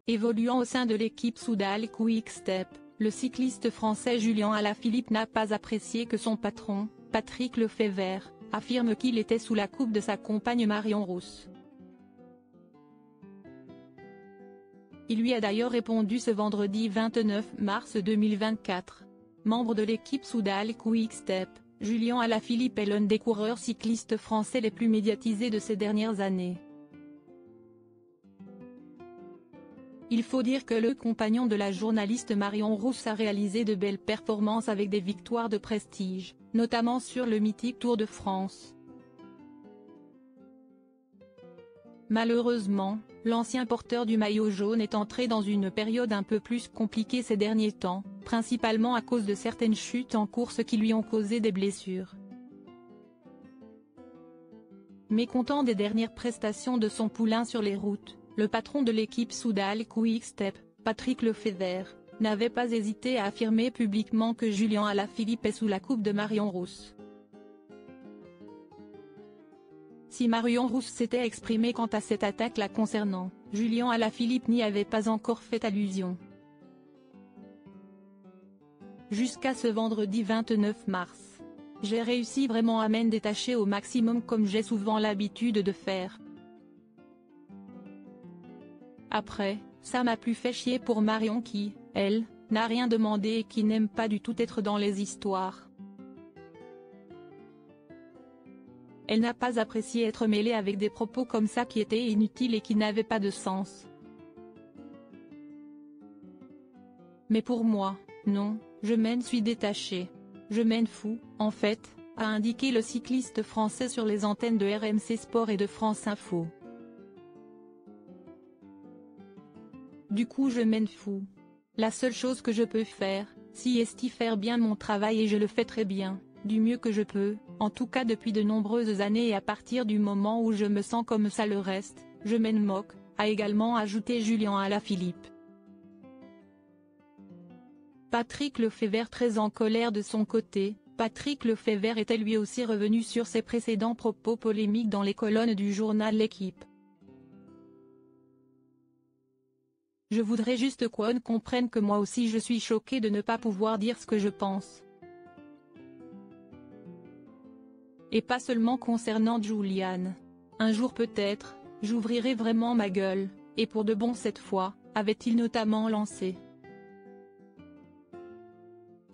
Évoluant au sein de l'équipe Soudal Quick Step, le cycliste français Julien Alaphilippe n'a pas apprécié que son patron, Patrick Lefevere, affirme qu'il était sous la coupe de sa compagne Marion Rousse. Il lui a d'ailleurs répondu ce vendredi 29 mars 2024. Membre de l'équipe Soudal Quick Step, Julien Alaphilippe est l'un des coureurs cyclistes français les plus médiatisés de ces dernières années. Il faut dire que le compagnon de la journaliste Marion Rousse a réalisé de belles performances avec des victoires de prestige, notamment sur le mythique Tour de France. Malheureusement, l'ancien porteur du maillot jaune est entré dans une période un peu plus compliquée ces derniers temps, principalement à cause de certaines chutes en course qui lui ont causé des blessures. Mécontent des dernières prestations de son poulain sur les routes, le patron de l'équipe Soudal Quick Step, Patrick Lefevere, n'avait pas hésité à affirmer publiquement que Julien Alaphilippe est sous la coupe de Marion Rousse. Si Marion Rousse s'était exprimée quant à cette attaque la concernant, Julien Alaphilippe n'y avait pas encore fait allusion. Jusqu'à ce vendredi 29 mars. J'ai réussi vraiment à m'en détacher au maximum comme j'ai souvent l'habitude de faire. Après, ça m'a plus fait chier pour Marion qui, elle, n'a rien demandé et qui n'aime pas du tout être dans les histoires. Elle n'a pas apprécié être mêlée avec des propos comme ça qui étaient inutiles et qui n'avaient pas de sens. Mais pour moi, non, je m'en suis détaché. Je m'en fous, en fait, a indiqué le cycliste français sur les antennes de RMC Sport et de France Info. Du coup je m'en fous. La seule chose que je peux faire, c'est faire bien mon travail et je le fais très bien, du mieux que je peux, en tout cas depuis de nombreuses années et à partir du moment où je me sens comme ça le reste, je m'en moque, a également ajouté Julien Alaphilippe. Patrick Lefevere très en colère de son côté, Patrick Lefevere était lui aussi revenu sur ses précédents propos polémiques dans les colonnes du journal L'Équipe. Je voudrais juste qu'on comprenne que moi aussi je suis choqué de ne pas pouvoir dire ce que je pense. Et pas seulement concernant Julian. Un jour peut-être, j'ouvrirai vraiment ma gueule, et pour de bon cette fois, avait-il notamment lancé.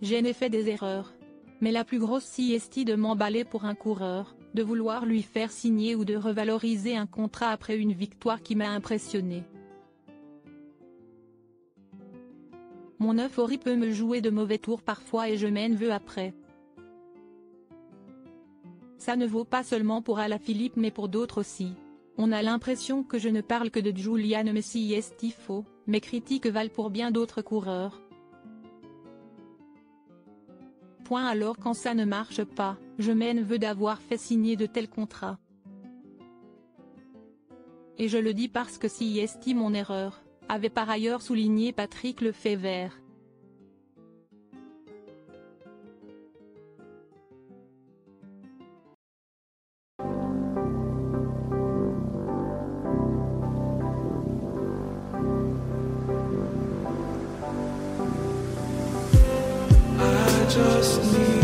J'en ai fait des erreurs. Mais la plus grosse c'est de m'emballer pour un coureur, de vouloir lui faire signer ou de revaloriser un contrat après une victoire qui m'a impressionné. Mon euphorie peut me jouer de mauvais tours parfois et je m'en veux après. Ça ne vaut pas seulement pour Alaphilippe mais pour d'autres aussi. On a l'impression que je ne parle que de Julian mais si est faux, mes critiques valent pour bien d'autres coureurs. Point alors quand ça ne marche pas, je m'en veux d'avoir fait signer de tels contrats. Et je le dis parce que si est mon erreur, avait par ailleurs souligné Patrick Lefevere. I just need